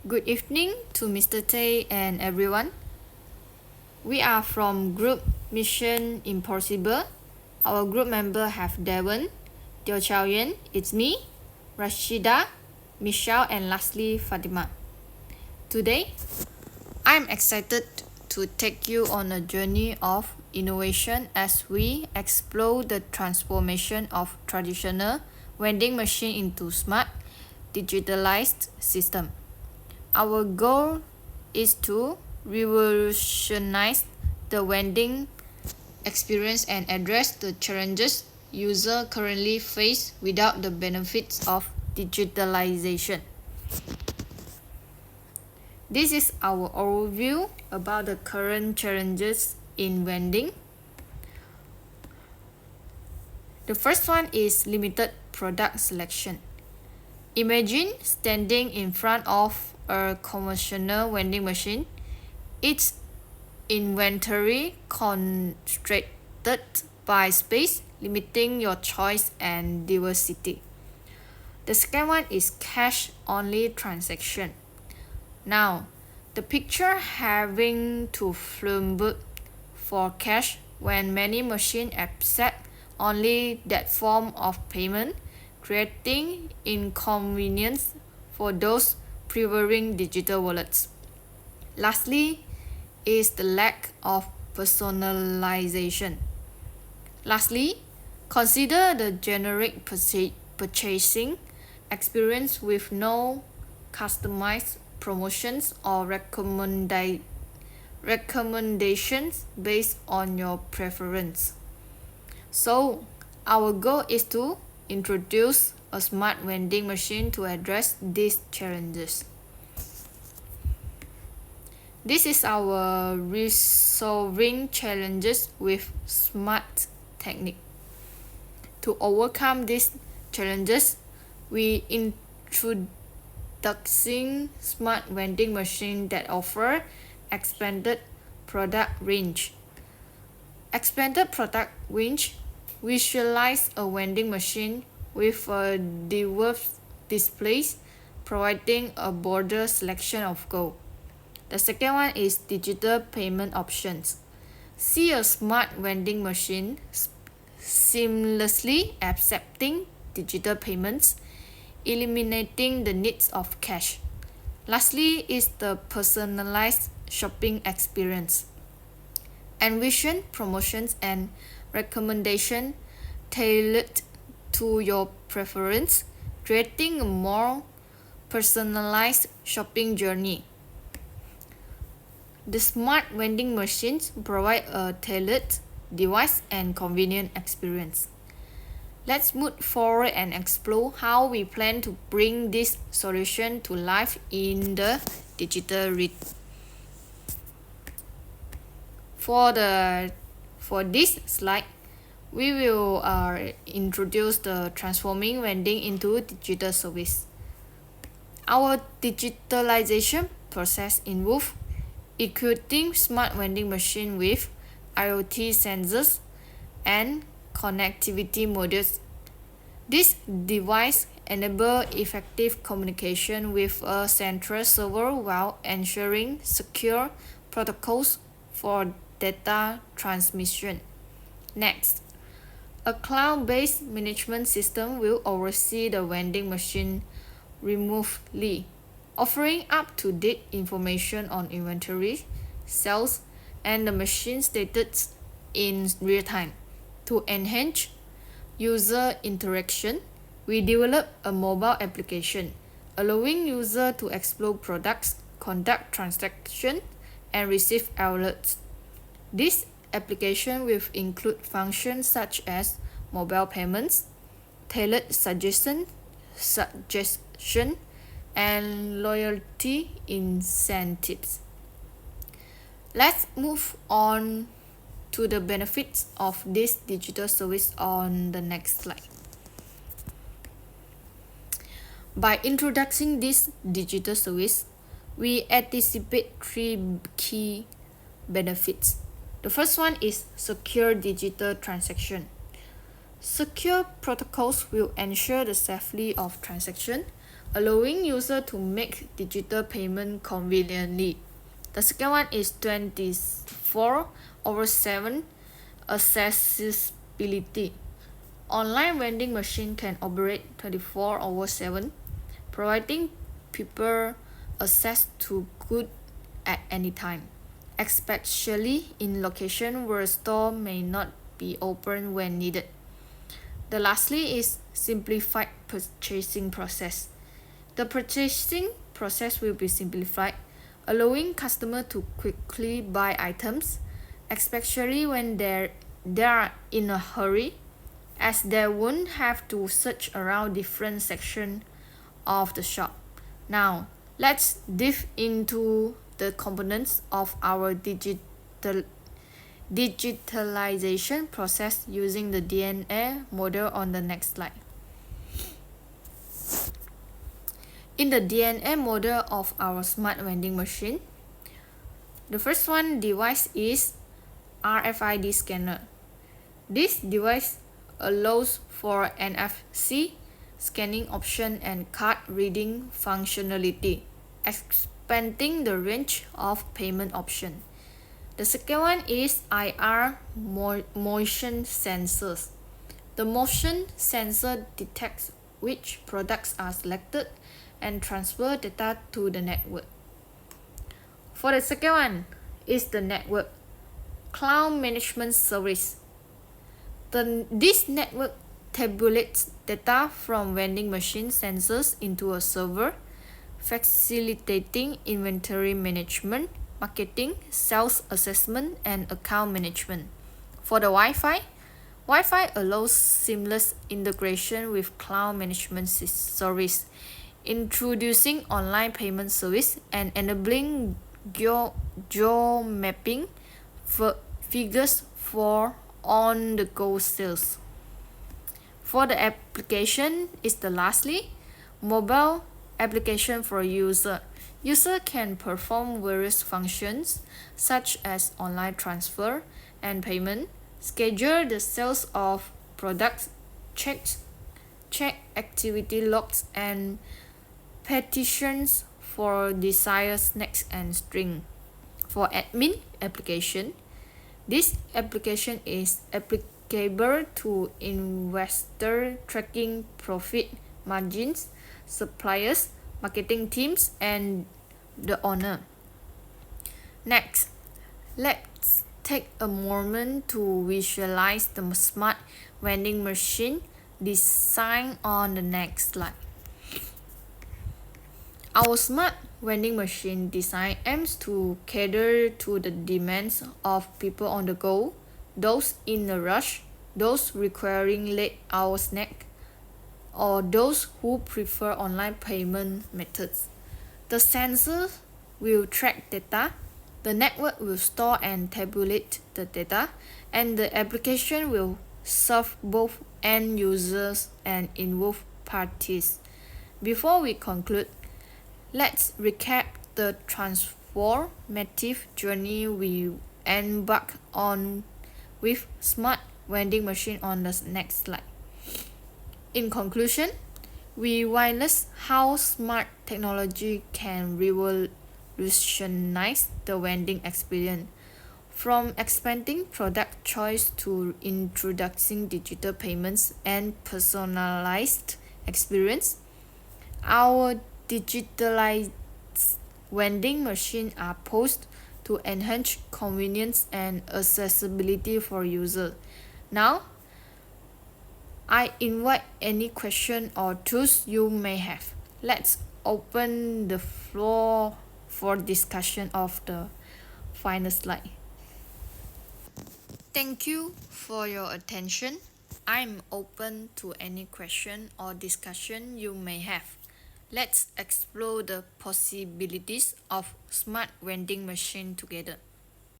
Good evening to Mr. Tay and everyone. We are from Group Mission Impossible. Our group member have Devon, Teo Chao Yen, it's me, Rashida, Michelle, and lastly Fatima. Today, I'm excited to take you on a journey of innovation as we explore the transformation of traditional vending machine into smart, digitalized system. Our goal is to revolutionize the vending experience and address the challenges users currently face without the benefits of digitalization. This is our overview about the current challenges in vending. The first one is limited product selection. Imagine standing in front of a conventional vending machine. Its inventory constrained by space, limiting your choice and diversity. The second one is cash-only transaction. Now, the picture having to flumble for cash when many machines accept only that form of payment, creating inconvenience for those preferring digital wallets. Lastly, is the lack of personalization. Lastly, consider the generic purchasing experience with no customized promotions or recommendations based on your preference. So, our goal is to introduce a smart vending machine to address these challenges. This is our resolving challenges with smart technique. To overcome these challenges, we introducing smart vending machine that offer expanded product range. Expanded product range visualize a vending machine with a diverse displays, providing a broader selection of goods. The second one is digital payment options. See a smart vending machine seamlessly accepting digital payments, eliminating the needs of cash. Lastly is the personalized shopping experience. Envision promotions and recommendation tailored to your preference, creating a more personalized shopping journey. The smart vending machines provide a tailored device and convenient experience. Let's move forward and explore how we plan to bring this solution to life in the digital read. For this slide, we will introduce the transforming vending into digital service. Our digitalization process involves equipping smart vending machine with IoT sensors and connectivity modules. This device enable effective communication with a central server while ensuring secure protocols for data transmission. Next, a cloud-based management system will oversee the vending machine remotely, offering up-to-date information on inventory, sales, and the machine status in real time. To enhance user interaction, we develop a mobile application, allowing users to explore products, conduct transactions, and receive alerts. This application will include functions such as mobile payments, tailored suggestion, and loyalty incentives. Let's move on to the benefits of this digital service on the next slide. By introducing this digital service, we anticipate three key benefits. The first one is secure digital transaction. Secure protocols will ensure the safety of transaction, allowing users to make digital payment conveniently. The second one is 24/7 accessibility. Online vending machine can operate 24/7, providing people access to goods at any time, especially in locations where store may not be open when needed. The lastly is simplified purchasing process. The purchasing process will be simplified, allowing customers to quickly buy items, especially when they are in a hurry, as they won't have to search around different sections of the shop. Now, let's dive into the components of our digitalization process using the DNA model on the next slide. In the DNA model of our smart vending machine, the first one device is RFID scanner. This device allows for NFC scanning option and card reading functionality, expanding the range of payment options. The second one is IR motion sensors. The motion sensor detects which products are selected and transfer data to the network. For the second one is the network cloud management service. This network tabulates data from vending machine sensors into a server, facilitating inventory management, marketing, sales assessment, and account management. For the Wi-Fi allows seamless integration with cloud management service, introducing online payment service and enabling geo mapping figures for on-the-go sales. For the application is the lastly, mobile application for user. User can perform various functions such as online transfer and payment, schedule the sales of products, check activity logs, and petitions for desired snacks and string. For admin application, this application is applicable to investor tracking profit margins, suppliers, marketing teams, and the owner. Next, let's take a moment to visualize the smart vending machine design on the next slide. Our smart vending machine design aims to cater to the demands of people on the go, those in a rush, those requiring late-hour snack, or those who prefer online payment methods. The sensor will track data, the network will store and tabulate the data, and the application will serve both end users and involved parties. Before we conclude, let's recap the transformative journey we embark on with smart vending machine on the next slide. In conclusion, we witness how smart technology can revolutionize the vending experience, from expanding product choice to introducing digital payments and personalized experience. Our digitalized vending machines are poised to enhance convenience and accessibility for users. Now, I invite any question or tools you may have. Let's open the floor for discussion of the final slide. Thank you for your attention. I'm open to any question or discussion you may have. Let's explore the possibilities of smart vending machine together.